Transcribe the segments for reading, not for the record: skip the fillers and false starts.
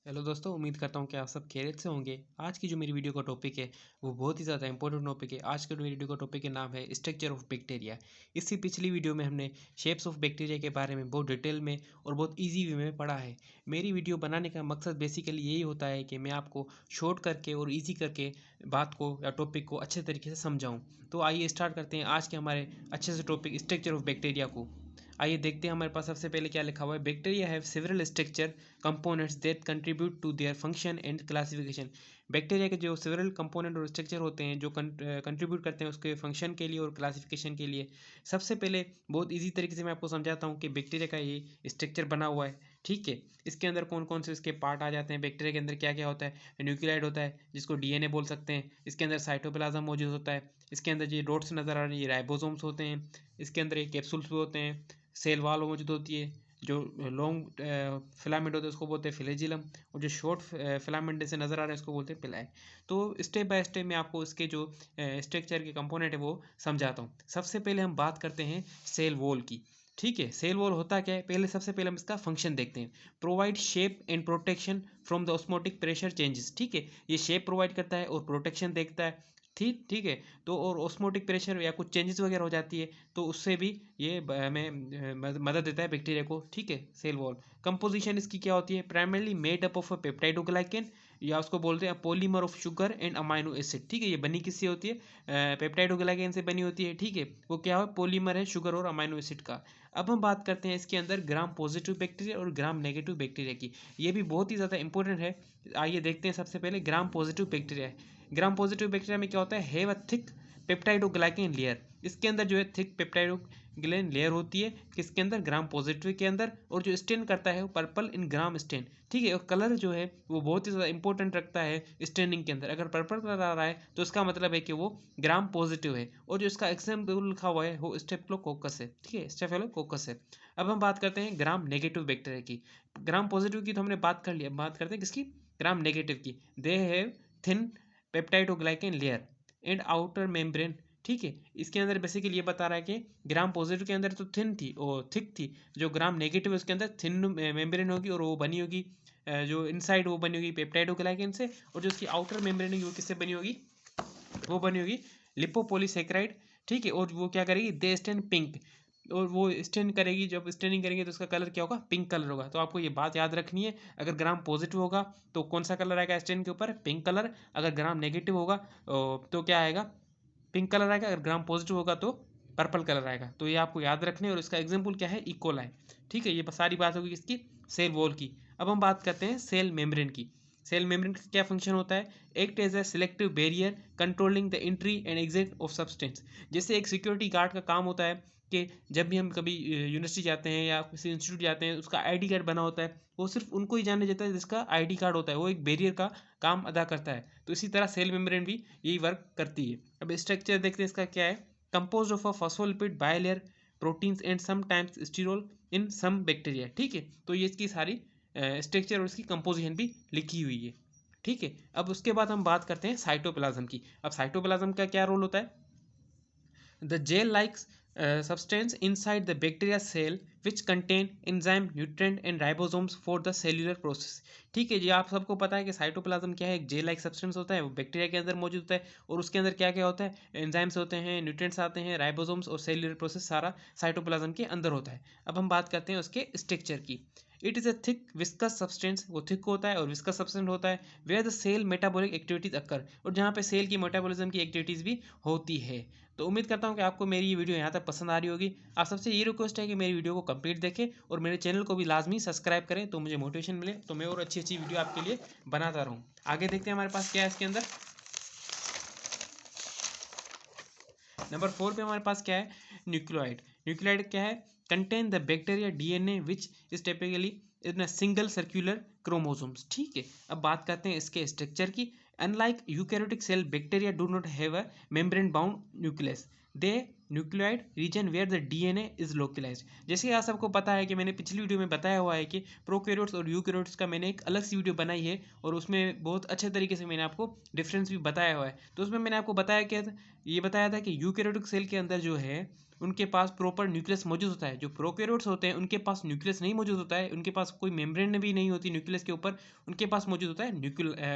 Hello दोस्तों, उम्मीद करता हूँ कि आप सब खैरियत से होंगे। आज की जो मेरी वीडियो का टॉपिक है वो बहुत ही ज़्यादा इंपॉर्टेंट टॉपिक है। आज के मेरी वीडियो का टॉपिक के नाम है स्ट्रक्चर ऑफ बैक्टीरिया। इससे पिछली वीडियो में हमने शेप्स ऑफ बैक्टीरिया के बारे में बहुत डिटेल में और बहुत इजी वे में पढ़ा है। मेरी वीडियो बनाने का मकसद बेसिकली यही होता है कि मैं आपको शॉर्ट करके और ईजी करके बात को या टॉपिक को अच्छे तरीके से समझाऊँ। तो आइए स्टार्ट करते हैं आज के हमारे अच्छे से टॉपिक स्ट्रक्चर ऑफ बैक्टीरिया को। आइए देखते हैं हमारे पास सबसे पहले क्या लिखा हुआ है। Bacteria have several structure components that contribute to their function and classification. Bacteria के जो सेवरल कंपोनेंट और स्ट्रक्चर होते हैं जो कंट्रीब्यूट करते हैं उसके फंक्शन के लिए और क्लासिफिकेशन के लिए। सबसे पहले बहुत इजी तरीके से मैं आपको समझाता हूँ कि बैक्टीरिया का ये स्ट्रक्चर बना हुआ है। ठीक है, इसके अंदर कौन कौन से इसके पार्ट आ जाते हैं। बैक्टीरिया के अंदर क्या क्या होता है। न्यूक्लियाइड होता है जिसको डीएनए बोल सकते हैं। इसके अंदर साइटोप्लाज्म मौजूद होता है। इसके अंदर ये रोड्स नजर आ रही है, ये राइबोसोम्स होते हैं। इसके अंदर ये कैप्सूल्स भी होते हैं। सेल वॉल मौजूद होती है। जो लॉन्ग फिलामेंट होते हैं उसको बोलते हैं फ्लैजिलम, और जो शॉर्ट फिलामेंट जैसे नज़र आ रहा है उसको बोलते हैं पिलाई। तो स्टेप बाय स्टेप मैं आपको इसके जो स्ट्रक्चर के कंपोनेंट है वो समझाता हूँ। सबसे पहले हम बात करते हैं सेल वॉल की। ठीक है, सेल वॉल होता क्या है, पहले सबसे पहले हम इसका फंक्शन देखते हैं। Provide shape and protection from the osmotic pressure changes. ठीक है, ये शेप प्रोवाइड करता है और प्रोटेक्शन देखता है। ठीक ठीक है, तो और ऑस्मोटिक प्रेशर या कुछ चेंजेस वगैरह हो जाती है तो उससे भी ये हमें मदद देता है बैक्टीरिया को। ठीक है, सेल वॉल कंपोजिशन इसकी क्या होती है, primarily made up of a peptidoglycan, या उसको बोलते हैं polymer of sugar and amino acid. ठीक है, ये बनी किससे होती है, पेप्टाइडोग्लाइकेन से बनी होती है। ठीक है, वो क्या है, पॉलीमर है शुगर और अमाइनो एसिड का। अब हम बात करते हैं इसके अंदर ग्राम पॉजिटिव बैक्टीरिया और ग्राम नेगेटिव बैक्टीरिया की। ये भी बहुत ही ज़्यादा इंपॉर्टेंट है। आइए देखते हैं सबसे पहले gram positive bacteria. Gram positive bacteria में क्या होता है, have a thick peptidoglycan layer. इसके अंदर जो है थिक पेप्टाइडोग्लाइकेन लेयर होती है किसके अंदर, ग्राम पॉजिटिव के अंदर। और जो स्टेन करता है वो पर्पल इन ग्राम स्टेन। ठीक है, और कलर जो है वो बहुत ही ज़्यादा इंपॉर्टेंट रखता है स्टेनिंग के अंदर। अगर पर्पल कलर आ रहा है तो इसका मतलब है कि वो ग्राम पॉजिटिव है। और जो इसका एग्जाम्पल लिखा हुआ है वो स्टेफिलोकोकस है। ठीक है, स्टेफिलोकोकस है। अब हम बात करते हैं ग्राम नेगेटिव बैक्टीरिया की। ग्राम पॉजिटिव की तो हमने बात कर ली, अब बात करते हैं किसकी, ग्राम नेगेटिव की। They have thin peptidoglycan layer and outer membrane. ठीक है, इसके अंदर बेसिकली ये बता रहा है कि ग्राम पॉजिटिव के अंदर तो थिन थी और थिक थी, जो ग्राम नेगेटिव है उसके अंदर थिन मेम्ब्रेन होगी और वो बनी होगी जो इनसाइड वो बनी होगी पेप्टाइडोग्लाइकेन से। और जो उसकी आउटर मेम्ब्रेन होगी वो किससे बनी होगी, वो बनी होगी लिपोपोलीसेक्राइड। ठीक है, और वो क्या करेगी, दे स्टेन पिंक, और वो स्टेन करेगी, जब स्टेनिंग करेंगे तो उसका कलर क्या होगा, पिंक कलर होगा। तो आपको ये बात याद रखनी है, अगर ग्राम पॉजिटिव होगा तो कौन सा कलर आएगा स्टेन के ऊपर, पिंक कलर। अगर ग्राम नेगेटिव होगा तो क्या आएगा, पिंक कलर आएगा। अगर ग्राम पॉजिटिव होगा तो पर्पल कलर आएगा। तो ये आपको याद रखने और इसका एग्जाम्पल क्या है, इकोलाई। ठीक है, ये सारी बात होगी किसकी, सेल वॉल की। अब हम बात करते हैं सेल मेम्ब्रेन की। सेल मेम्ब्रेन का क्या फंक्शन होता है, act as a selective barrier controlling the entry and exit of substance. जैसे एक सिक्योरिटी गार्ड का काम होता है कि जब भी हम कभी यूनिवर्सिटी जाते हैं या किसी इंस्टीट्यूट जाते हैं उसका आईडी कार्ड बना होता है, वो सिर्फ उनको ही जाने देता है जिसका आईडी कार्ड होता है, वो एक बैरियर का काम अदा करता है। तो इसी तरह सेल मेम्ब्रेन भी यही वर्क करती है। अब स्ट्रक्चर देखते हैं इसका क्या है, compose of a phospholipid bilayer proteins and sometimes sterol in some bacteria. ठीक है, तो ये इसकी सारी स्ट्रक्चर और इसकी कंपोजिशन भी लिखी हुई है। ठीक है, अब उसके बाद हम बात करते हैं साइटोप्लाज्म की। अब साइटोप्लाज्म का क्या रोल होता है, the gel-like substance inside the bacteria cell which contain enzyme, nutrient and ribosomes for the cellular process। ठीक है जी, आप सबको पता है कि साइटोप्लाज्म क्या है, एक जेल लाइक सब्सटेंस होता है, वो बैक्टीरिया के अंदर मौजूद होता है। और उसके अंदर क्या क्या होता है, एंजाइम्स होते हैं, न्यूट्रिएंट्स आते हैं, राइबोसोम्स और सेल्यूलर प्रोसेस सारा साइटोप्लाज्म के अंदर होता है। अब हम बात करते हैं उसके स्ट्रक्चर की। It is a thick viscous substance, वो थिक होता है और विस्कस सब्सटेंस होता है। Where the cell metabolic activities occur, और जहाँ पे सेल की मेटाबॉलिज्म की एक्टिविटीज़ भी होती है। तो उम्मीद करता हूँ कि आपको मेरी ये वीडियो यहाँ तक पसंद आ रही होगी। आप सबसे ये रिक्वेस्ट है कि मेरी वीडियो को कंप्लीट देखें और मेरे चैनल को भी लाजमी सब्सक्राइब करें, तो मुझे मोटिवेशन मिले, तो मैं और अच्छी अच्छी वीडियो आपके लिए बनाता रहूँ। आगे देखते हैं हमारे पास क्या है इसके अंदर। नंबर 4 पे हमारे पास क्या है, न्यूक्लियोइड। न्यूक्लियोइड क्या है, contain the bacteria DNA which is typically in a single circular chromosomes. ठीक है, अब बात करते हैं इसके स्ट्रक्चर की। Unlike eukaryotic cell, bacteria do not have a membrane bound nucleus, they nucleoid region where the DNA is localised. जैसे आप सबको पता है कि मैंने पिछली वीडियो में बताया हुआ है कि प्रोकैरियोट्स और यूकैरियोट्स का मैंने एक अलग सी वीडियो बनाई है और उसमें बहुत अच्छे तरीके से मैंने आपको डिफरेंस भी बताया हुआ है। तो उसमें मैंने आपको बताया क्या था, ये बताया था कि यूकैरियोटिक सेल के अंदर जो है उनके पास प्रॉपर न्यूक्लियस मौजूद होता है। जो प्रोकैरियोट्स होते हैं उनके पास न्यूक्लियस नहीं मौजूद होता है, उनके पास कोई मेम्ब्रेन भी नहीं होती न्यूक्लियस के ऊपर, उनके पास मौजूद होता है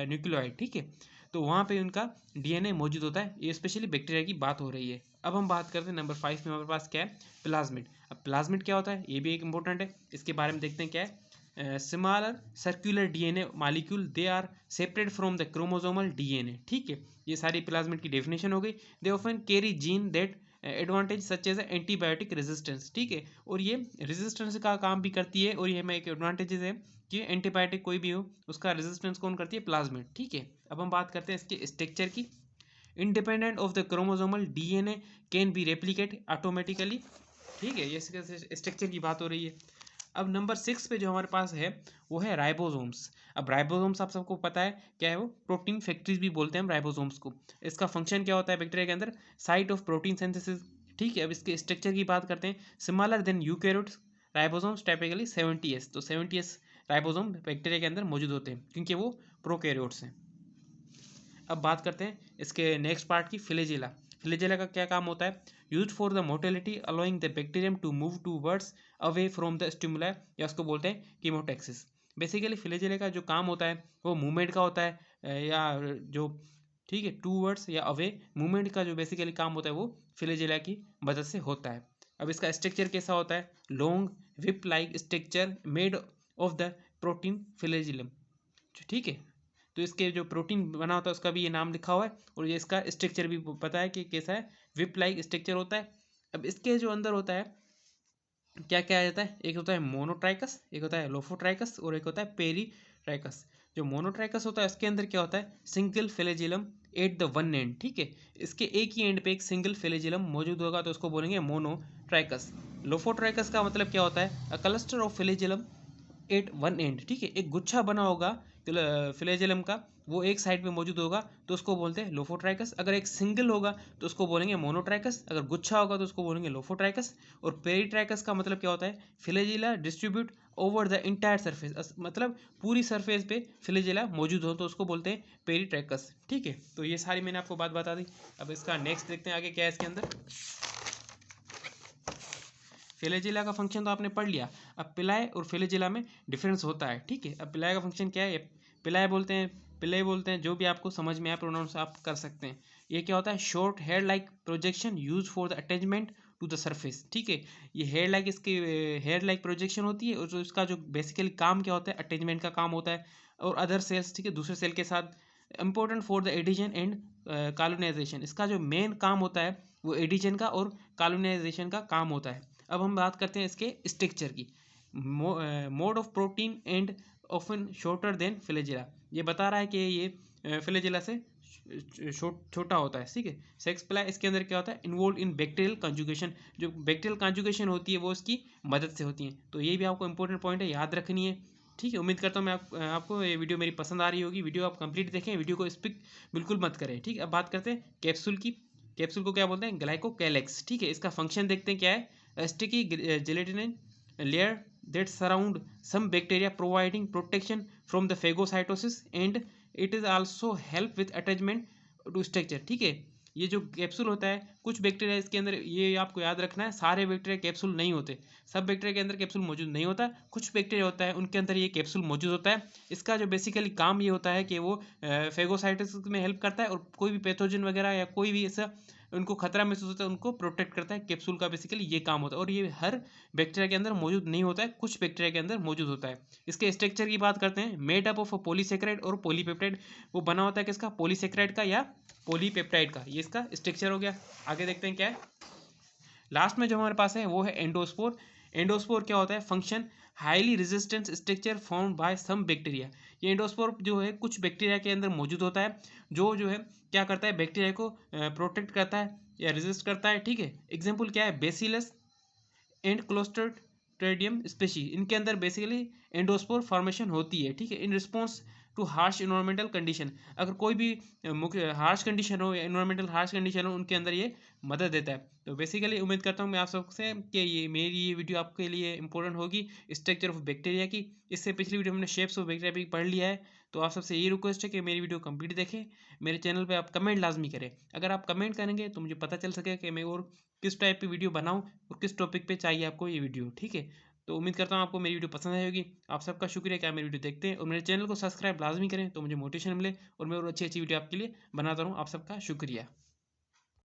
न्यूक्लियोइड, ठीक है। तो वहाँ पे उनका डीएनए मौजूद होता है। ये स्पेशली बैक्टीरिया की बात हो रही है। अब हम बात करते हैं नंबर 5 में हमारे पास क्या है, प्लाज्मिड। अब प्लाज्मिड क्या होता है, ये भी एक इंपॉर्टेंट है, इसके बारे में देखते हैं क्या है। Similar circular DNA molecule, they are separate from the chromosomal DNA, ठीक है। ये सारी प्लाज्मिड की डेफिनेशन हो गई। They often carry gene that advantage such as antibiotic resistance, ठीक है। और ये रेजिस्टेंस का काम भी करती है, और ये हमें एक एडवांटेजेस है कि एंटीबायोटिक कोई भी हो उसका रेजिस्टेंस कौन करती है, प्लाज्मिड, ठीक है। अब हम बात करते हैं इसके स्ट्रक्चर की। Independent of the chromosomal DNA can be replicate automatically, ठीक है। ये स्ट्रक्चर की बात हो रही है। अब नंबर 6 पे जो हमारे पास है वो है राइबोसोम्स। अब राइबोसोम्स आप सबको पता है क्या है, वो प्रोटीन फैक्ट्रीज भी बोलते हैं हम राइबोसोम्स को। इसका फंक्शन क्या होता है बैक्टीरिया के अंदर, साइट ऑफ प्रोटीन सिंथेसिस, ठीक है। अब इसके स्ट्रक्चर की बात करते हैं। Similar then eukaryotes, ribosomes typically 70s, तो 70s राइबोसोम बैक्टीरिया के अंदर मौजूद होते हैं क्योंकि वो प्रोकैरियोट्स हैं। अब बात करते हैं इसके नेक्स्ट पार्ट की, फ्लैजेला। फ्लैजेला का क्या काम होता है, use for the motility allowing the bacterium to move towards away from the stimuli, या उसको बोलते हैं कीमोटैक्सिस। बेसिकली फ्लैजेला का जो काम होता है वो मूवमेंट का होता है, या जो, ठीक है, टूवर्ड्स या अवे मूवमेंट का जो बेसिकली काम होता है वो फ्लैजेला की मदद से होता है। अब इसका स्ट्रक्चर कैसा होता है, long whip like structure made of the protein flagellum, ठीक है। तो इसके जो प्रोटीन बना होता है उसका भी ये नाम लिखा हुआ है, और ये इसका स्ट्रक्चर भी पता है कि कैसा है, विप लाइक स्ट्रक्चर होता है। अब इसके जो अंदर होता है क्या क्या आ जाता है, एक होता है मोनोट्राइकस, एक होता है लोफोट्राइकस, और एक होता है पेरीट्राइकस। जो मोनोट्राइकस होता है इसके अंदर क्या होता है, single flagellum at the one end, ठीक है। इसके एक ही एंड पे एक सिंगल फ्लैजिलम मौजूद होगा तो उसको बोलेंगे मोनोट्राइकस। लोफोट्राइकस का मतलब क्या होता है, a cluster of flagellum at one end, ठीक है। एक गुच्छा बना होगा फ्लैजेलम का, वो एक साइड पे मौजूद होगा तो उसको बोलते हैं लोफोट्राइकस। अगर एक सिंगल होगा तो उसको बोलेंगे मोनोट्राइकस, अगर गुच्छा होगा तो उसको बोलेंगे लोफोट्राइकस। और पेरीट्राइकस का मतलब क्या होता है, flagella distribute over the entire surface, मतलब पूरी सरफेस पे फ्लैजिला मौजूद हो तो उसको बोलते हैं पेरीट्राइकस, ठीक है। तो ये सारी मैंने आपको बात बता दी। अब इसका नेक्स्ट देखते हैं आगे क्या है इसके अंदर। फ्लैजिला का फंक्शन तो आपने पढ़ लिया। अब पिलाए और फ्लैजिला में डिफरेंस होता है, ठीक है। अब पिलाए का फंक्शन क्या है, पिलाए बोलते हैं, पिलाए बोलते हैं, जो भी आपको समझ में आए प्रोनाउंस आप कर सकते हैं। ये क्या होता है, short hair like projection use for the attachment to the surface, ठीक है। ये हेयर लाइक, इसकी हेयर लाइक प्रोजेक्शन होती है, और जो इसका जो बेसिकली काम क्या होता है, अटैचमेंट का काम होता है, और अदर सेल्स, ठीक है, दूसरे सेल के साथ। Important for the adhesion and colonisation, इसका जो मेन काम होता है वो एडिशन का और कॉलोनाइजेशन का काम होता है। अब हम बात करते हैं इसके स्ट्रक्चर की। Mode of protein and often shorter than flagella, ये बता रहा है कि ये फ्लैजिला से छोटा होता है, ठीक है। सेक्स प्लाई इसके अंदर क्या होता है, इन्वॉल्व इन बैक्टीरियल कॉन्जुगेशन, जो बैक्टीरियल कॉन्जुगेशन होती है वो इसकी मदद से होती है। तो ये भी आपको इंपॉर्टेंट पॉइंट है, याद रखनी है, ठीक है। उम्मीद करता हूँ मैं आपको ये वीडियो मेरी पसंद आ रही होगी। वीडियो आप कंप्लीट देखें, वीडियो को स्किप बिल्कुल मत करें, ठीक है। अब बात करते हैं कैप्सूल की। कैप्सूल को क्या बोलते हैं, ग्लाइकोकैलेक्स, ठीक है। इसका फंक्शन देखते हैं क्या है, sticky gelatin layer that surround some bacteria providing protection from the phagocytosis and it is also help with attachment to structure, ठीक है। ये जो कैप्सूल होता है, कुछ बैक्टीरिया इसके अंदर, ये आपको याद रखना है, सारे बैक्टीरिया कैप्सूल नहीं होते, सब बैक्टीरिया के अंदर कैप्सूल मौजूद नहीं होता, कुछ बैक्टीरिया होता है उनके अंदर ये कैप्सूल मौजूद होता है। इसका जो बेसिकली काम ये होता है कि वो फेगोसाइटोसिस में हेल्प करता है, और कोई भी पैथोजन वगैरह या कोई भी ऐसा उनको खतरा महसूस होता है उनको प्रोटेक्ट करता है। कैप्सूल का बेसिकली ये काम होता है, और ये हर बैक्टीरिया के अंदर मौजूद नहीं होता है, कुछ बैक्टीरिया के अंदर मौजूद होता है। इसके स्ट्रक्चर की बात करते हैं, मेड अप ऑफ पॉलीसेकेराइड और पॉलीपेप्टाइड, वो बना होता है किसका, पॉलीसेकेराइड का या पॉलीपेप्टाइड का, ये इसका स्ट्रक्चर हो गया। आगे देखते हैं क्या है, लास्ट में जो हमारे पास है वो है एंडोस्पोर। एंडोस्पोर क्या होता है, function highly resistance structure found by some bacteria. ये एंडोस्पोर जो है कुछ बैक्टीरिया के अंदर मौजूद होता है, जो है क्या करता है, बैक्टीरिया को प्रोटेक्ट करता है या रेजिस्ट करता है, ठीक है। एग्जाम्पल क्या है, बेसिलस एंड क्लोस्ट्रिडियम स्पेशी, इनके अंदर बेसिकली एंडोस्पोर फॉर्मेशन होती है, ठीक है, in response too harsh environmental condition. अगर कोई भी मुख्य हार्श कंडीशन हो या इन्वायरमेंटल हार्श कंडीशन हो, उनके अंदर ये मदद देता है। तो बेसिकली उम्मीद करता हूँ मैं आप सबसे कि मेरी ये वीडियो आपके लिए इंपॉर्टेंट होगी स्ट्रक्चर ऑफ बैक्टीरिया की। इससे पिछली वीडियो हमने शेप्स ऑफ बैक्टीरिया भी पढ़ लिया है। तो आप सबसे ये रिक्वेस्ट है कि मेरी वीडियो कंप्लीट देखें, मेरे चैनल पे आप कमेंट लाजमी करें। अगर आप कमेंट करेंगे तो मुझे पता चल सकेगा कि मैं और किस टाइप की वीडियो बनाऊँ और किस टॉपिक पे चाहिए आपको ये वीडियो, ठीक है। तो उम्मीद करता हूँ आपको मेरी वीडियो पसंद आई होगी। आप सबका शुक्रिया कि आप मेरी वीडियो देखते हैं और मेरे चैनल को सब्सक्राइब लाजमी करें, तो मुझे मोटिवेशन मिले और मैं और अच्छी अच्छी वीडियो आपके लिए बनाता रहूँ। आप सबका शुक्रिया।